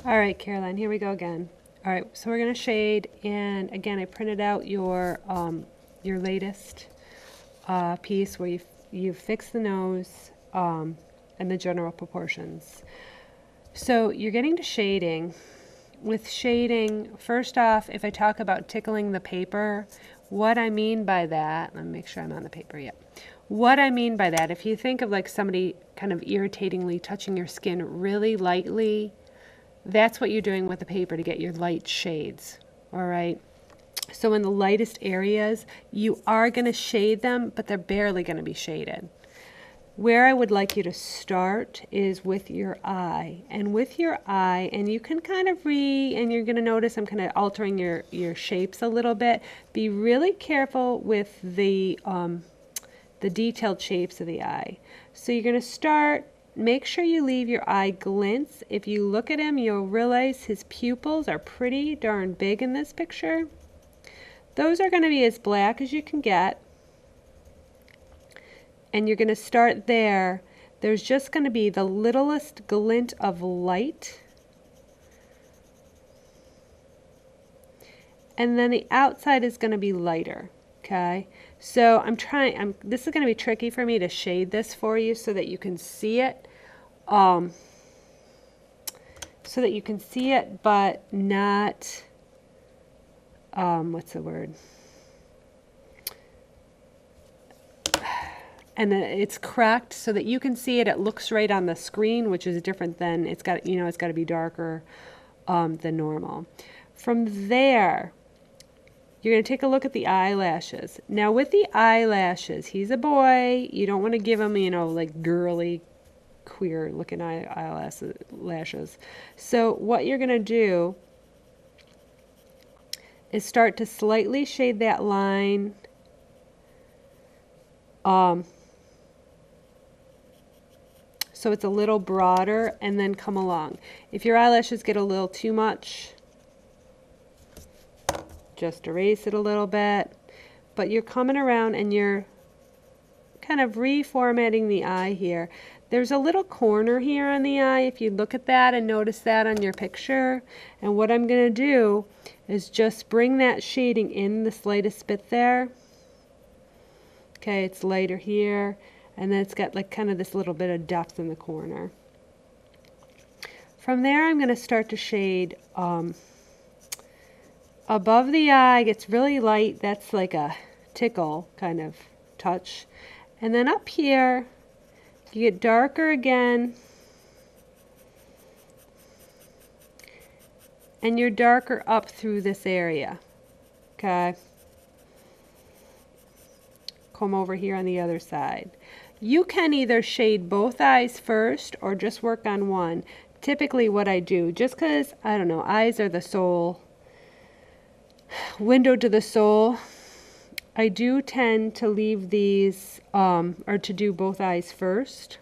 All right, Caroline, here we go again. All right, so we're gonna shade, and again, I printed out your latest piece where you fix the nose and the general proportions. So you're getting to shading. With shading, first off, if I talk about tickling the paper, what I mean by that, let me make sure I'm on the paper yet. What I mean by that, if you think of like somebody kind of irritatingly touching your skin really lightly, that's what you're doing with the paper to get your light shades, all right? So in the lightest areas, you are going to shade them, but they're barely going to be shaded. Where I would like you to start is with your eye. And with your eye, and you can kind of and you're going to notice I'm kind of altering your shapes a little bit. Be really careful with the detailed shapes of the eye. So you're going to start. Make sure you leave your eye glints. If you look at him, you'll realize his pupils are pretty darn big in this picture. Those are going to be as black as you can get. And you're going to start there. There's just going to be the littlest glint of light. And then the outside is going to be lighter. Okay, so this is going to be tricky for me to shade this for you so that you can see it. But not, what's the word? And then it's cracked so that you can see it. It looks right on the screen, which is different than, it's got to be darker than normal. From there, you're going to take a look at the eyelashes. Now with the eyelashes, he's a boy. You don't want to give him, like girly, queer looking eyelashes. So what you're going to do is start to slightly shade that line. So it's a little broader, and then come along. If your eyelashes get a little too much, just erase it a little bit, but you're coming around and you're kind of reformatting the eye here. There's a little corner here on the eye, if you look at that and notice that on your picture. And what I'm going to do is just bring that shading in the slightest bit there. Okay, it's lighter here, and then it's got like kind of this little bit of depth in the corner. From there, I'm going to start to shade above the eye. Gets really light. That's like a tickle kind of touch. And then up here, you get darker again. And you're darker up through this area. Okay. Come over here on the other side. You can either shade both eyes first or just work on one. Typically what I do, just because, I don't know, eyes are the soul, window to the soul, I do tend to leave these, or to do both eyes first.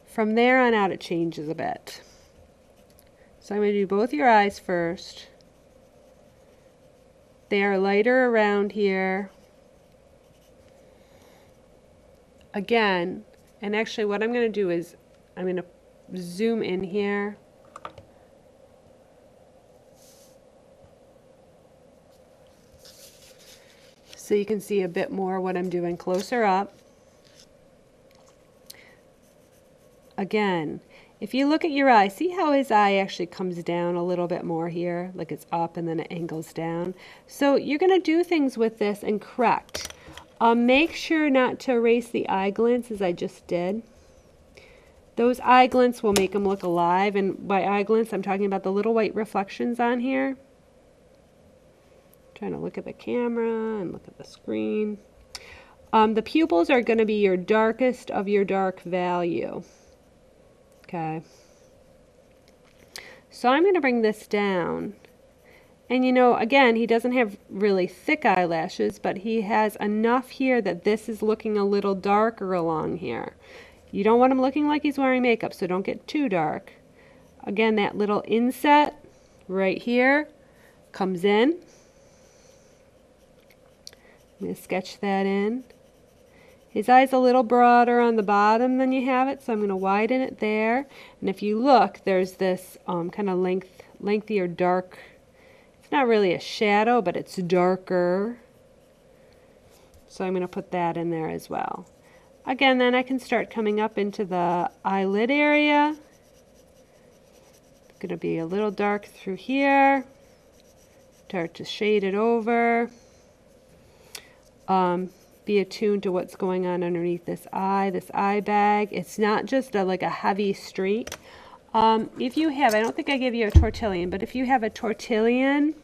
From there on out it changes a bit. So I'm going to do both your eyes first. They are lighter around here. Again, and actually what I'm going to do is I'm going to zoom in here. So you can see a bit more what I'm doing closer up. Again, if you look at your eye, see how his eye actually comes down a little bit more here, like it's up and then it angles down. So you're going to do things with this and correct. Make sure not to erase the eye glints as I just did. Those eye glints will make them look alive, and by eye glints I'm talking about the little white reflections on here. Trying to look at the camera and look at the screen. The pupils are going to be your darkest of your dark value. Okay. So I'm going to bring this down. And again, he doesn't have really thick eyelashes, but he has enough here that this is looking a little darker along here. You don't want him looking like he's wearing makeup, so don't get too dark. Again, that little inset right here comes in. I'm going to sketch that in. His eye's a little broader on the bottom than you have it, so I'm going to widen it there. And if you look, there's this kind of lengthy or dark, it's not really a shadow, but it's darker. So I'm going to put that in there as well. Again, then I can start coming up into the eyelid area. It's going to be a little dark through here. Start to shade it over. Be attuned to what's going on underneath this eye bag. It's not just like a heavy streak. If you have, I don't think I gave you a tortillon, but if you have a tortillon,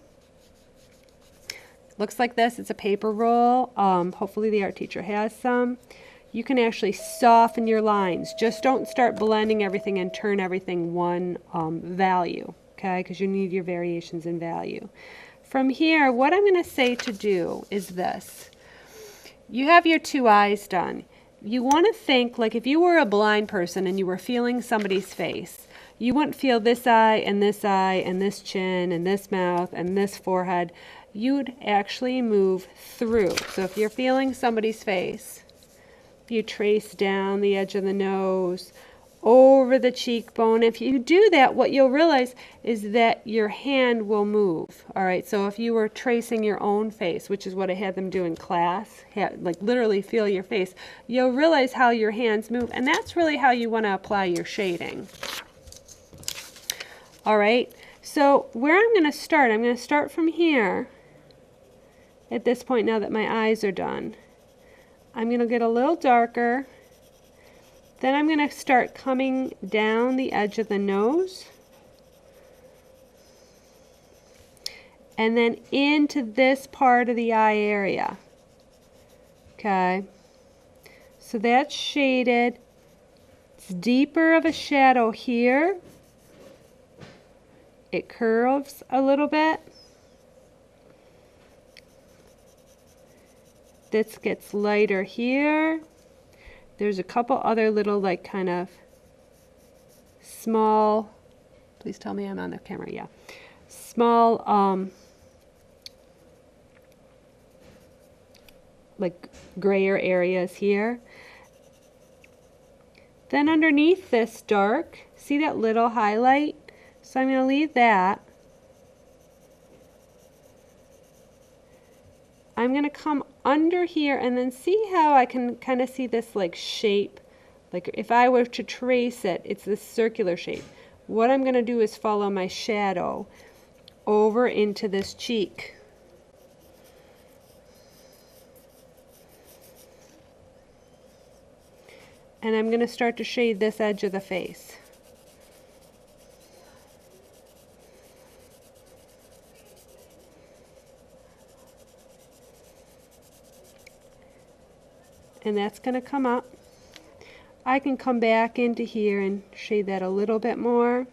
looks like this, it's a paper roll. Hopefully the art teacher has some. You can actually soften your lines. Just don't start blending everything and turn everything one value, okay? Because you need your variations in value. From here, what I'm going to say to do is this. You have your two eyes done. You want to think like if you were a blind person and you were feeling somebody's face, you wouldn't feel this eye and this eye and this chin and this mouth and this forehead. You'd actually move through. So if you're feeling somebody's face, you trace down the edge of the nose, over the cheekbone. If you do that, what you'll realize is that your hand will move. All right, so if you were tracing your own face, which is what I had them do in class, like literally feel your face, you'll realize how your hands move, and that's really how you want to apply your shading. All right, so where I'm going to start from here at this point now that my eyes are done. I'm going to get a little darker. Then I'm going to start coming down the edge of the nose. And then into this part of the eye area. Okay. So that's shaded. It's deeper of a shadow here. It curves a little bit. This gets lighter here. There's a couple other little like kind of small, please tell me I'm on the camera, yeah. Small like grayer areas here. Then underneath this dark, see that little highlight? So I'm going to leave that. I'm going to come under here and then see how I can kind of see this like shape. Like if I were to trace it, it's this circular shape. What I'm going to do is follow my shadow over into this cheek. And I'm going to start to shade this edge of the face. And that's going to come up. I can come back into here and shade that a little bit more.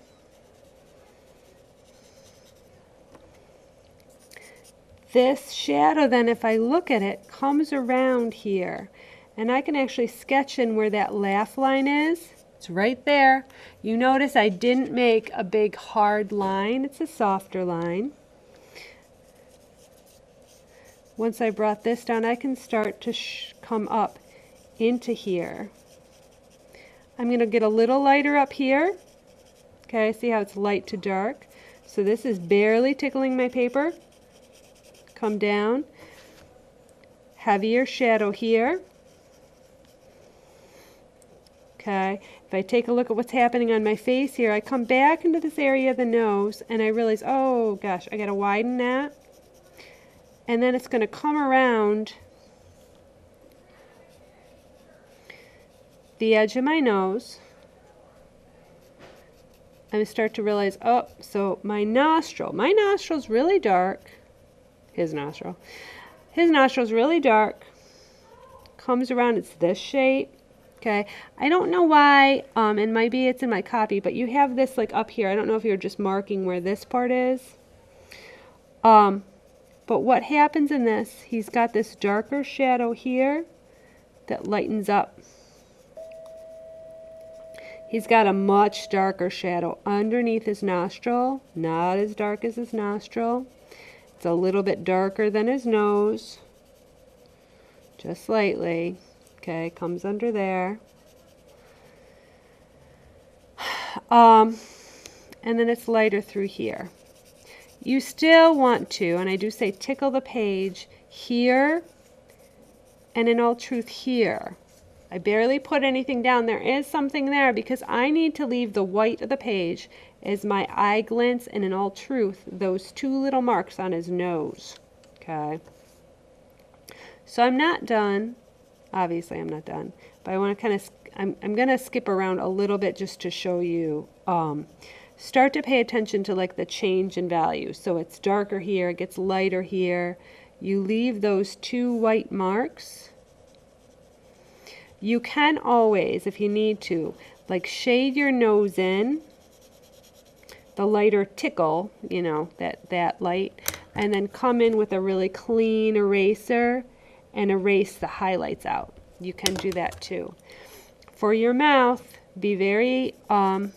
This shadow then, if I look at it, comes around here. And I can actually sketch in where that laugh line is. It's right there. You notice I didn't make a big hard line. It's a softer line. Once I brought this down, I can start to come up into here. I'm going to get a little lighter up here. Okay, see how it's light to dark? So this is barely tickling my paper. Come down. Heavier shadow here. Okay, if I take a look at what's happening on my face here, I come back into this area of the nose and I realize, oh gosh, I got to widen that. And then it's going to come around the edge of my nose. I'm going to start to realize, oh, so my nostril's really dark. His nostril's really dark. Comes around, it's this shape. Okay, I don't know why, and maybe it's in my copy, but you have this like up here. I don't know if you're just marking where this part is. But what happens in this, he's got this darker shadow here that lightens up. He's got a much darker shadow underneath his nostril, not as dark as his nostril. It's a little bit darker than his nose, just slightly. Okay, comes under there. And then it's lighter through here. You still want to, and I do say tickle the page here and in all truth here. I barely put anything down. There is something there because I need to leave the white of the page as my eye glints, and in all truth, those two little marks on his nose. Okay. So I'm not done. Obviously I'm not done, but I want to kind of, I'm going to skip around a little bit just to show you, start to pay attention to like the change in value. So it's darker here, it gets lighter here. You leave those two white marks. You can always, if you need to, like shade your nose in, the lighter tickle, you know, that light, and then come in with a really clean eraser and erase the highlights out. You can do that too. For your mouth, be very not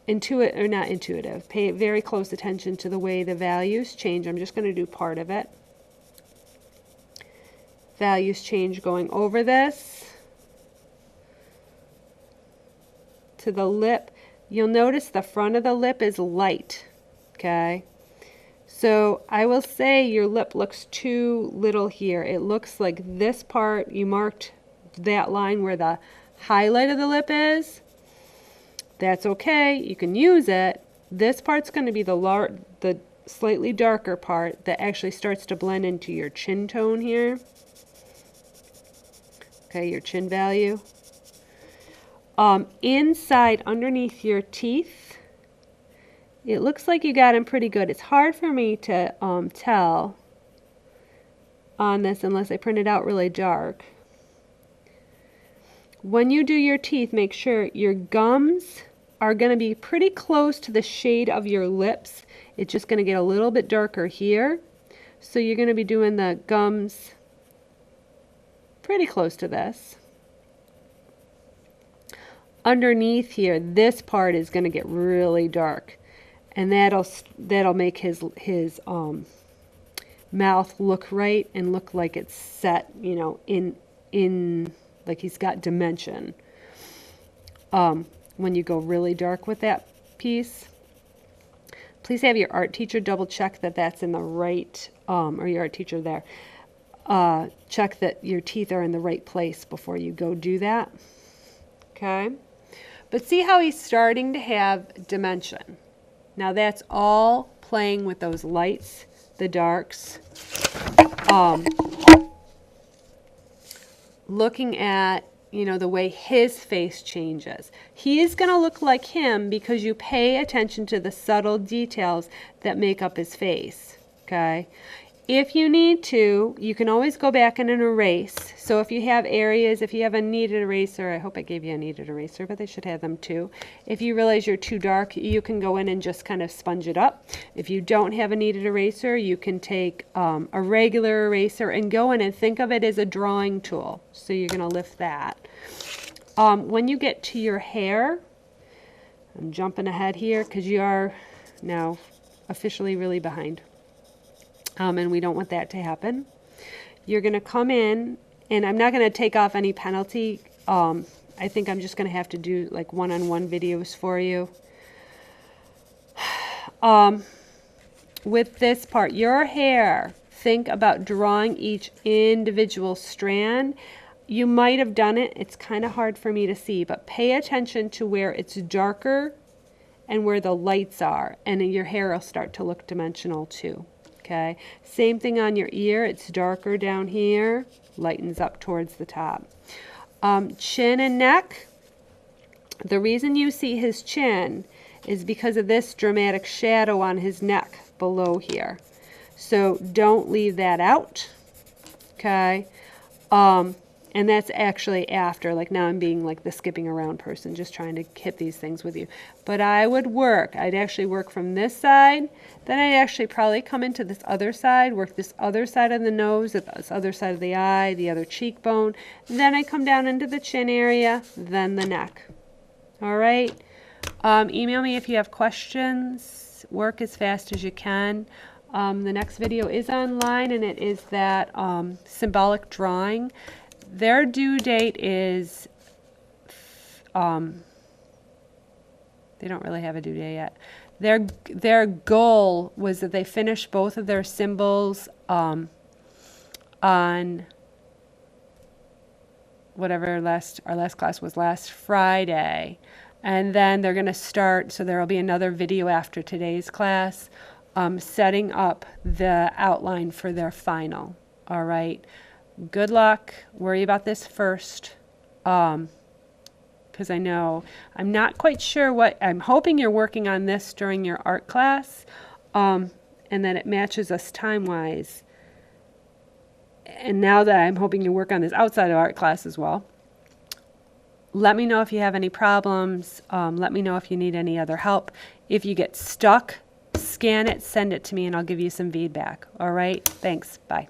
intuitive. Pay very close attention to the way the values change. I'm just going to do part of it. Values change going over this to the lip. You'll notice the front of the lip is light. Okay. So I will say your lip looks too little here. It looks like this part, you marked that line where the highlight of the lip is. That's okay. You can use it. This part's going to be the slightly darker part that actually starts to blend into your chin tone here. Okay, your chin value. Inside, underneath your teeth, it looks like you got them pretty good. It's hard for me to tell on this unless I print it out really dark. When you do your teeth, make sure your gums are going to be pretty close to the shade of your lips. It's just going to get a little bit darker here. So you're going to be doing the gums pretty close to this. Underneath here, this part is going to get really dark, and that'll make his mouth look right and look like it's set, you know, in like he's got dimension. When you go really dark with that piece, please have your art teacher double check that that's in the right, or your art teacher there, check that your teeth are in the right place before you go do that. Okay. But see how he's starting to have dimension. Now that's all playing with those lights, the darks. Looking at, you know, the way his face changes. He is going to look like him because you pay attention to the subtle details that make up his face. Okay. If you need to, you can always go back and erase. So if you have areas, if you have a kneaded eraser, I hope I gave you a kneaded eraser, but they should have them too. If you realize you're too dark, you can go in and just kind of sponge it up. If you don't have a kneaded eraser, you can take a regular eraser and go in and think of it as a drawing tool. So you're going to lift that. When you get to your hair, I'm jumping ahead here because you are now officially really behind. And we don't want that to happen. You're going to come in, and I'm not going to take off any penalty. I think I'm just going to have to do like one-on-one videos for you. With this part, your hair, think about drawing each individual strand. You might have done it. It's kind of hard for me to see, but pay attention to where it's darker and where the lights are, and then your hair will start to look dimensional too. Okay, same thing on your ear. It's darker down here, lightens up towards the top. Chin and neck. The reason you see his chin is because of this dramatic shadow on his neck below here. So don't leave that out. Okay. And that's actually after, like now I'm being like the skipping around person, just trying to hit these things with you. But I'd actually work from this side, then I'd actually probably come into this other side, work this other side of the nose, this other side of the eye, the other cheekbone, then I come down into the chin area, then the neck. All right. Email me if you have questions. Work as fast as you can. The next video is online, and it is that symbolic drawing. Their due date is, they don't really have a due date yet. Their goal was that they finish both of their symbols on whatever our last class was, last Friday. And then they're going to start, so there will be another video after today's class, setting up the outline for their final. All right. Good luck. Worry about this first. Because I know, I'm not quite sure what, I'm hoping you're working on this during your art class, and that it matches us time-wise. And now that I'm hoping you work on this outside of art class as well. Let me know if you have any problems. Let me know if you need any other help. If you get stuck, scan it, send it to me, and I'll give you some feedback. All right? Thanks. Bye.